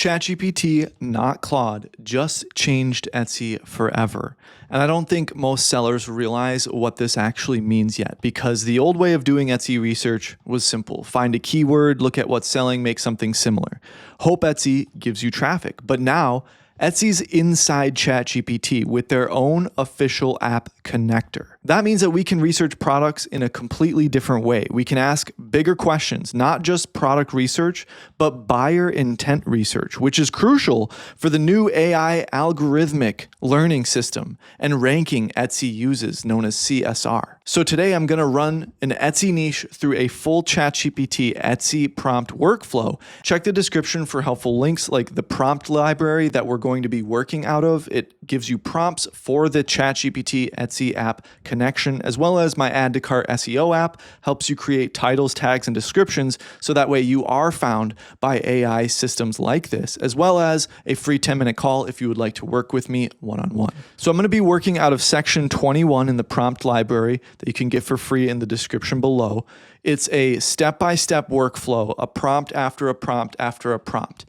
ChatGPT, not Claude, just changed Etsy forever. And I don't think most sellers realize what this actually means yet, because the old way of doing Etsy research was simple. Find a keyword, look at what's selling, make something similar. Hope Etsy gives you traffic. But now, Etsy's inside ChatGPT with their own official app connector. That means that we can research products in a completely different way. We can ask bigger questions, not just product research, but buyer intent research, which is crucial for the new AI algorithmic learning system and ranking Etsy uses, known as CSR. So today I'm going to run an Etsy niche through a full ChatGPT Etsy prompt workflow. Check the description for helpful links like the prompt library that we're going to be working out of. It gives you prompts for the ChatGPT Etsy app connection, as well as my AddToCartSEO.App helps you create titles, tags, and descriptions so that way you are found by AI systems like this, as well as a free 10-minute call if you would like to work with me one-on-one. So I'm going to be working out of section 21 in the prompt library that you can get for free in the description below. It's a step-by-step workflow, a prompt after a prompt after a prompt.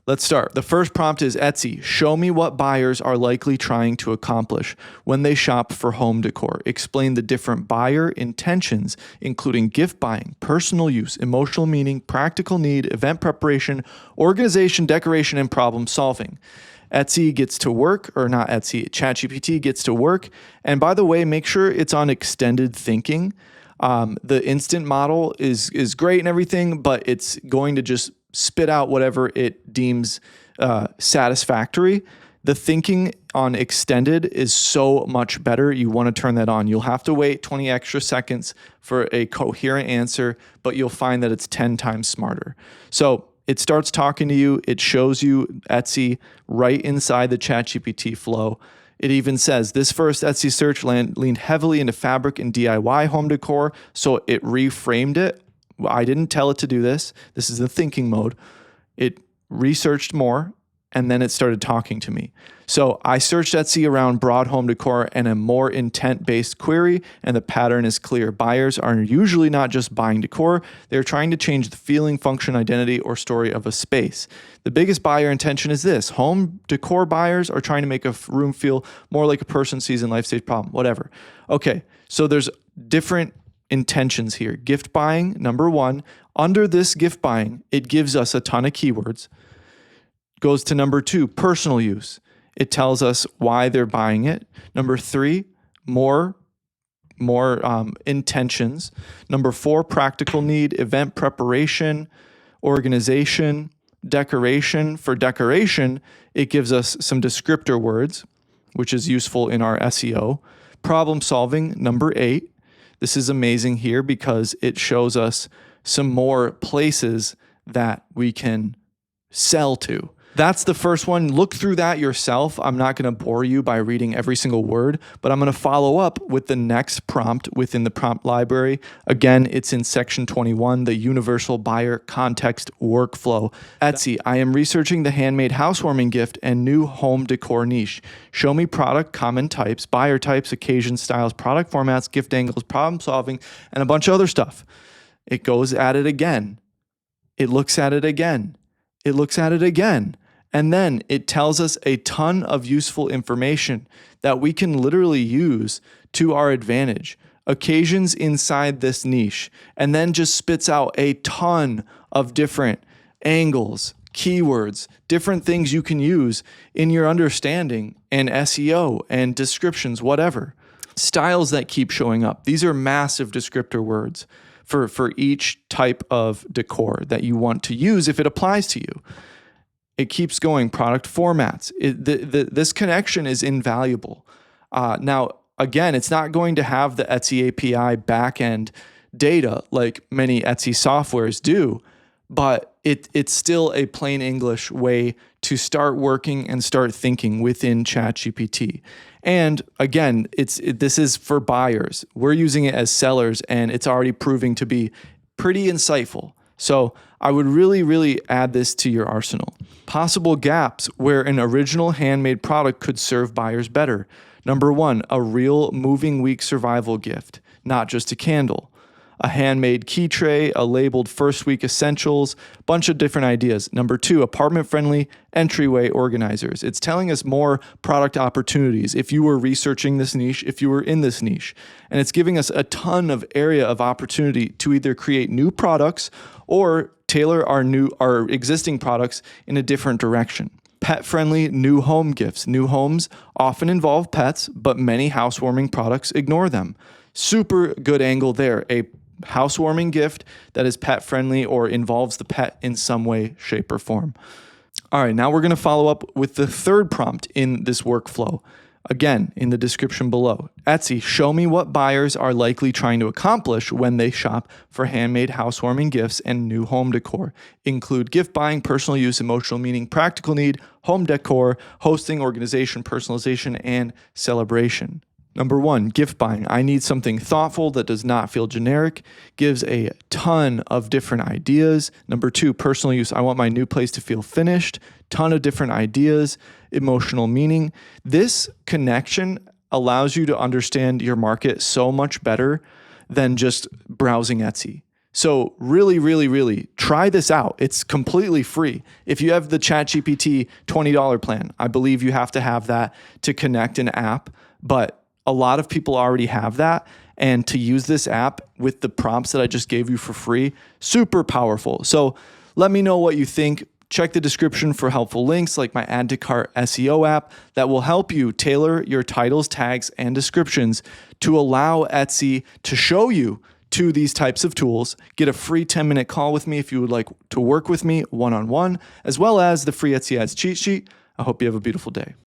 Let's start. The first prompt is Etsy. Show me what buyers are likely trying to accomplish when they shop for home decor. Explain the different buyer intentions, including gift buying, personal use, emotional meaning, practical need, event preparation, organization, decoration, and problem solving. Etsy gets to work, or not Etsy, ChatGPT gets to work. And by the way, make sure it's on extended thinking. The instant model is great and everything, but it's going to just spit out whatever it deems satisfactory. The thinking on extended is so much better. You want to turn that on. You'll have to wait 20 extra seconds for a coherent answer, but you'll find that it's 10 times smarter. So it starts talking to you. It shows you Etsy right inside the ChatGPT flow. It even says this first Etsy search leaned heavily into fabric and DIY home decor, so it reframed it. I didn't tell it to do this. This is the thinking mode. It researched more, and then it started talking to me. So I searched Etsy around broad home decor and a more intent-based query, and the pattern is clear. Buyers are usually not just buying decor. They're trying to change the feeling, function, identity, or story of a space. The biggest buyer intention is this. Home decor buyers are trying to make a room feel more like a person sees in life stage problem, whatever. Okay, so there's different intentions here. Gift buying, number one. Under this gift buying, it gives us a ton of keywords. Goes to number two, personal use. It tells us why they're buying it. Number three, more intentions. Number four, practical need, event preparation, organization, decoration. For decoration, it gives us some descriptor words, which is useful in our SEO. Problem solving, number 8. This is amazing here because it shows us some more places that we can sell to. That's the first one. Look through that yourself. I'm not going to bore you by reading every single word, but I'm going to follow up with the next prompt within the prompt library. Again, it's in section 21, the universal buyer context workflow. Etsy, I am researching the handmade housewarming gift and new home decor niche. Show me product, common types, buyer types, occasion styles, product formats, gift angles, problem solving, and a bunch of other stuff. It goes at it again. It looks at it again. It looks at it again. And then it tells us a ton of useful information that we can literally use to our advantage. Occasions inside this niche, and then just spits out a ton of different angles, keywords, different things you can use in your understanding and SEO and descriptions, whatever. Styles that keep showing up. These are massive descriptor words for each type of decor that you want to use if it applies to you. It keeps going. Product formats. This connection is invaluable. Now, again, it's not going to have the Etsy API backend data like many Etsy softwares do, but it's still a plain English way to start working and start thinking within ChatGPT. And again, this is for buyers. We're using it as sellers, and it's already proving to be pretty insightful. So I would really, really add this to your arsenal. Possible gaps where an original handmade product could serve buyers better. Number one, a real moving week survival gift, not just a candle. a handmade key tray, a labeled first week essentials, bunch of different ideas. Number 2, apartment-friendly entryway organizers. It's telling us more product opportunities if you were researching this niche, if you were in this niche. And it's giving us a ton of area of opportunity to either create new products or tailor our existing products in a different direction. Pet-friendly new home gifts. New homes often involve pets, but many housewarming products ignore them. Super good angle there. A housewarming gift that is pet-friendly or involves the pet in some way, shape, or form. All right, now we're going to follow up with the third prompt in this workflow. Again, in the description below. Etsy, show me what buyers are likely trying to accomplish when they shop for handmade housewarming gifts and new home decor. Include gift buying, personal use, emotional meaning, practical need, home decor, hosting, organization, personalization, and celebration. Number 1, gift buying. I need something thoughtful that does not feel generic, gives a ton of different ideas. Number 2, personal use. I want my new place to feel finished, ton of different ideas, emotional meaning. This connection allows you to understand your market so much better than just browsing Etsy. So really try this out. It's completely free. If you have the ChatGPT $20 plan, I believe you have to have that to connect an app, but a lot of people already have that. And to use this app with the prompts that I just gave you for free, super powerful. So let me know what you think. Check the description for helpful links like my AddToCartSEO.App that will help you tailor your titles, tags, and descriptions to allow Etsy to show you to these types of tools. Get a free 10-minute call with me if you would like to work with me one-on-one, as well as the free Etsy Ads cheat sheet. I hope you have a beautiful day.